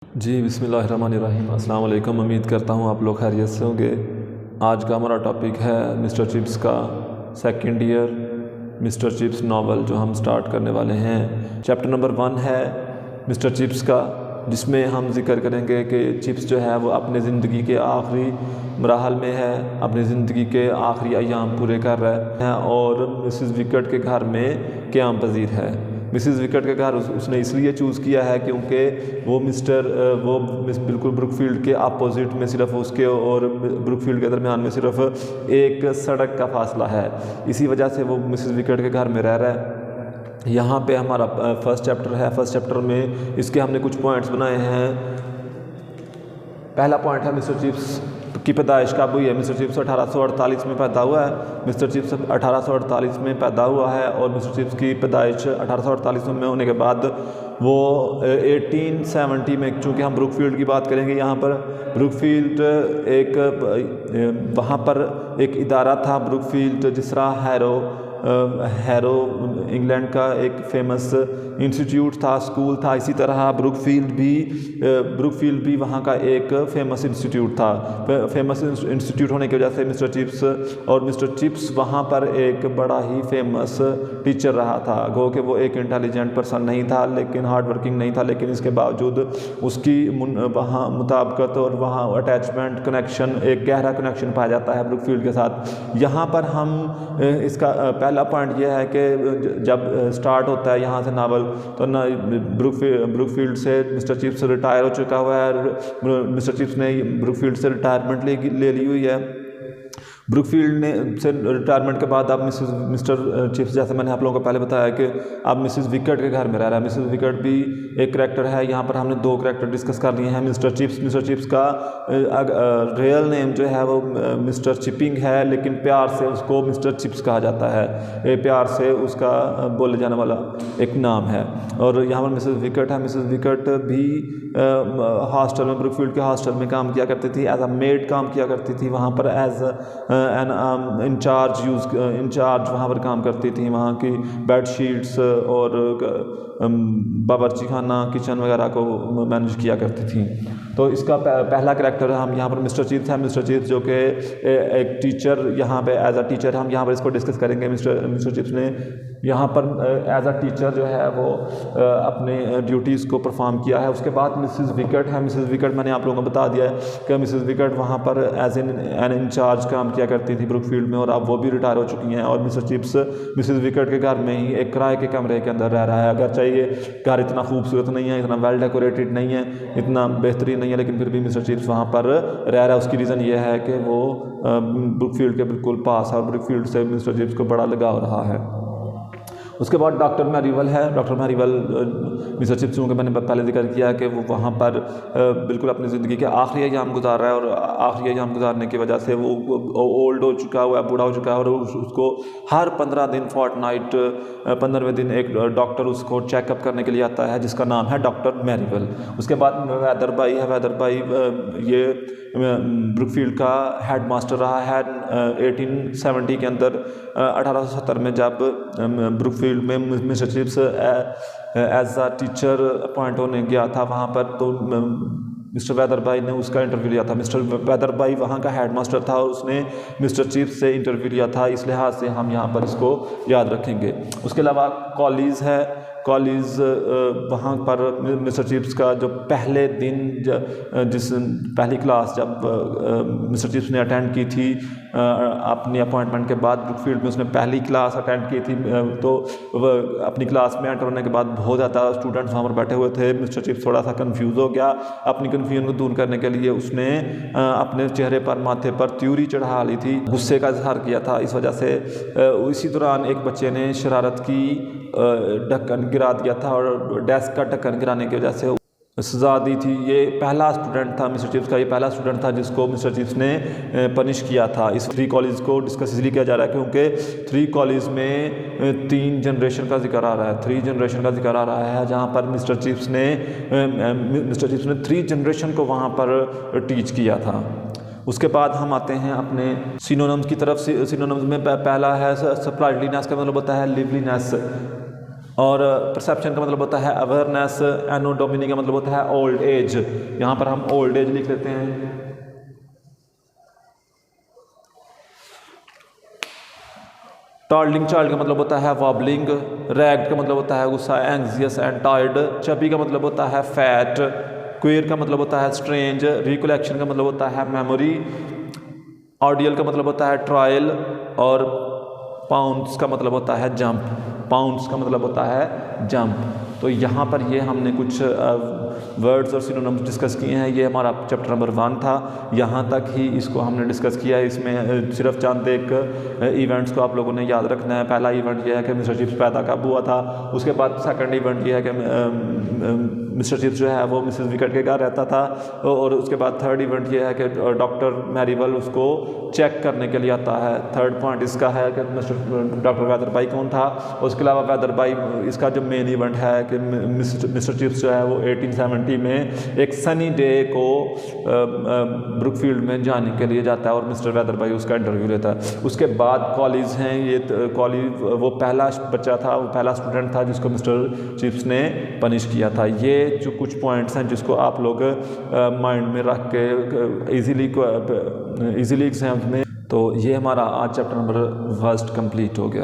जी बिस्मिल्लाहिर्रहमानिर्रहीम। अस्सलाम वालेकुम। उम्मीद करता हूँ आप लोग खैरियत से होंगे। आज का हमारा टॉपिक है मिस्टर चिप्स का second year mister chips novel जो हम स्टार्ट करने वाले हैं। चैप्टर नंबर 1 है मिस्टर चिप्स का, जिसमें हम जिक्र करेंगे कि चिप्स जो है वो अपने ज़िंदगी के आखिरी मराहल में है, अपनी ज़िंदगी के आखिरी अयाम पूरे कर रहे हैं और मिसेस विकेट के घर में क़याम पजीर है। मिसेस विकेट का घर उसने इसलिए चूज़ किया है क्योंकि वो बिल्कुल ब्रुकफील्ड के अपोजिट में, सिर्फ उसके और ब्रुकफील्ड के दरमियान में सिर्फ एक सड़क का फासला है। इसी वजह से वो मिसेस विकेट के घर में रह रहा है। यहाँ पे हमारा फर्स्ट चैप्टर है। फर्स्ट चैप्टर में इसके हमने कुछ पॉइंट्स बनाए हैं। पहला पॉइंट है मिस्टर चिप्स की पैदाइश कब हुई है। मिस्टर चिप्स 1848 में पैदा हुआ है। मिस्टर चिप्स 1848 में पैदा हुआ है और मिस्टर चिप्स की पैदाइश 1848 में होने के बाद वो 1870 में, चूँकि हम ब्रुकफील्ड की बात करेंगे यहाँ पर, ब्रुकफील्ड वहाँ पर एक इदारा था ब्रुकफील्ड, जिस तरह हैरो इंग्लैंड का एक फेमस इंस्टीट्यूट था, स्कूल था, इसी तरह ब्रुकफील्ड भी वहाँ का एक फेमस इंस्टीट्यूट था। फेमस इंस्टीट्यूट होने की वजह से मिस्टर चिप्स वहाँ पर एक बड़ा ही फेमस टीचर रहा था। गो कि वो एक इंटेलिजेंट पर्सन नहीं था, लेकिन हार्ड वर्किंग नहीं था, लेकिन इसके बावजूद उसकी वहाँ मुताबिकत और वहाँ अटैचमेंट कनेक्शन, एक गहरा कनेक्शन पाया जाता है ब्रुकफील्ड के साथ। यहाँ पर हम इसका पहला पॉइंट यह है कि जब स्टार्ट होता है यहाँ से नावल, तो ना ब्रुकफील्ड से मिस्टर चिप्स रिटायर हो चुका हुआ है। मिस्टर चिप्स ने ब्रुकफील्ड से रिटायरमेंट ले ली हुई है। ब्रुकफील्ड ने से रिटायरमेंट के बाद अब मिस्टर चिप्स, जैसे मैंने आप लोगों को पहले बताया कि अब मिसेस विकेट के घर में रह रहा है। मिसेस विकेट भी एक करैक्टर है। यहाँ पर हमने 2 करैक्टर डिस्कस कर लिए हैं। मिस्टर चिप्स का रियल नेम जो है वो मिस्टर चिपिंग है, लेकिन प्यार से उसको मिस्टर चिप्स कहा जाता है। ये प्यार से उसका बोले जाने वाला एक नाम है। और यहाँ पर मिसेस विकेट है। मिसेस विकेट भी हॉस्टल में, ब्रुकफील्ड के हॉस्टल में काम किया करती थी, एज अ मेड काम किया करती थी। वहाँ पर एज इंचार्ज वहाँ पर काम करती थी। वहाँ की बेडशीट्स और बावर्ची खाना, किचन वगैरह को मैनेज किया करती थी। तो इसका पहला करैक्टर हम यहाँ पर मिस्टर चिप्स है। मिस्टर चिप्स जो कि एक टीचर, यहाँ पे एज अ टीचर हम यहाँ पर इसको डिस्कस करेंगे। मिस्टर चिप्स ने यहाँ पर एज अ टीचर जो है वो अपने ड्यूटीज़ को परफॉर्म किया है। उसके बाद मिसेस विकेट है। मिसेस विकेट मैंने आप लोगों को बता दिया है कि मिसेस विकेट वहाँ पर एज एन इंचार्ज काम किया करती थी ब्रुकफील्ड में, और अब वो भी रिटायर हो चुकी हैं। और मिस्टर चिप्स मिसेस विकेट के घर में ही एक किराए के कमरे के अंदर रह रहा है। अगर चाहिए घर इतना खूबसूरत नहीं है, इतना वेल डेकोरेटेड नहीं है, इतना बेहतरीन नहीं है, लेकिन फिर भी मिस्टर चिप्स वहाँ पर रह रहा है। उसकी रीज़न ये है कि वो ब्रुकफील्ड के बिल्कुल पास है और ब्रुकफील्ड से मिस्टर चिप्स को बड़ा लगाव रहा है। उसके बाद डॉक्टर मैरीवेल है। डॉक्टर मैरीवेल मिस्टर चिप्स को मैंने पहले जिक्र किया कि वो वहाँ पर बिल्कुल अपनी ज़िंदगी के आखिरी अयाम गुजार रहा है, और आखिरी अयाम गुजारने की वजह से वो ओल्ड हो चुका हुआ है, बूढ़ा हो चुका है, और उसको हर 15 दिन फोर्टनाइट 15वें दिन एक डॉक्टर उसको चेकअप करने के लिए आता है, जिसका नाम है डॉक्टर मैरीवेल। उसके बाद वैदर बाई है। वैदर बाई ये ब्रुकफील्ड का हेड मास्टर रहा है 1870 के अंदर। 1870 में जब ब्रुकफील्ड में mister chips as a teacher appoint होने गया था वहाँ पर, तो मिस्टर वैदरबाई ने उसका इंटरव्यू लिया था। मिस्टर वैदरबाई वहाँ का हेड मास्टर था और उसने मिस्टर चिप्स से इंटरव्यू लिया था, इस लिहाज से हम यहाँ पर इसको याद रखेंगे। उसके अलावा कॉलेज है। कॉलेज वहाँ पर मिस्टर चिप्स का जो पहले दिन पहली क्लास जब मिस्टर चिप्स ने अटेंड की थी अपनी अपॉइंटमेंट के बाद ब्रुकफील्ड में, उसने पहली क्लास अटेंड की थी। तो अपनी क्लास में एंटर होने के बाद बहुत ज़्यादा स्टूडेंट्स वहाँ पर बैठे हुए थे। मिस्टर चिप्स थोड़ा सा कंफ्यूज हो गया। अपनी कन्फ्यूजन को दूर करने के लिए उसने अपने चेहरे पर, माथे पर त्यूरी चढ़ा ली थी, गुस्से का इजहार किया था। इस वजह से इसी दौरान एक बच्चे ने शरारत की, ढक्कन गिरा दिया था, और डेस्क का ढक्कन गिराने की वजह से सज़ा दी थी। ये पहला स्टूडेंट था मिस्टर चिप्स का, ये पहला स्टूडेंट था जिसको मिस्टर चिप्स ने पनिश किया था। इस 3 कॉलेज को डिस्कस इसलिए किया जा रहा है क्योंकि 3 कॉलेज में 3 जनरेशन का जिक्र आ रहा है। 3 जनरेशन का जिक्र आ रहा है, जहाँ पर मिस्टर चिप्स ने 3 जनरेशन को वहाँ पर टीच किया था। उसके बाद हम आते हैं अपने सिनोनिम्स की तरफ। सिनोनिम्स में पहला है स्प्राइटलीनेस, का मतलब होता है लिवलीनेस, और परसेप्शन का मतलब होता है अवेयरनेस, एनो डोमिनी का मतलब होता है ओल्ड एज। यहाँ पर हम ओल्ड एज लिख लेते हैं। टॉर्लिंग चाइल्ड का मतलब होता है वॉबलिंग, रैग्ड का मतलब होता है गुस्सा, एंग्जियस एंड टायर्ड, चबी का मतलब होता है फैट, क्वेयर का मतलब होता है स्ट्रेंज, रिकलेक्शन का मतलब होता है मेमोरी, ऑडियल का मतलब होता है ट्रायल, और पाउंड्स का मतलब होता है जंप। पाउंड्स का मतलब होता है जंप। तो यहाँ पर ये हमने कुछ वर्ड्स और सिनोनिम्स डिस्कस किए हैं। ये हमारा चैप्टर नंबर 1 था, यहाँ तक ही इसको हमने डिस्कस किया है। इसमें सिर्फ चंद एक इवेंट्स को आप लोगों ने याद रखना है। पहला इवेंट ये है कि मिस्टर चिप्स पैदा कब हुआ था। उसके बाद सेकंड इवेंट ये है कि मिस्टर चिप्स जो है वो मिसेस विकेट के घर रहता था। और उसके बाद थर्ड इवेंट ये है कि डॉक्टर मैरीवेल उसको चेक करने के लिए आता है। थर्ड पॉइंट इसका है कि डॉक्टर वेदरबाई कौन था। उसके अलावा वेदरबाई इसका जो मेन इवेंट है कि मिस्टर चिप्स जो है वो 1870 में एक सनी डे को ब्रुकफील्ड में जाने के लिए जाता है और मिस्टर वेदरबाई उसका इंटरव्यू लेता है। उसके बाद कॉलेज हैं, ये कॉलेज वो पहला बच्चा था, वो पहला स्टूडेंट था जिसको मिस्टर चिप्स ने पनिश किया था। ये जो कुछ पॉइंट्स हैं जिसको आप लोग माइंड में रख के इजीली एग्जाम में। तो ये हमारा आज चैप्टर नंबर 1 कंप्लीट हो गया।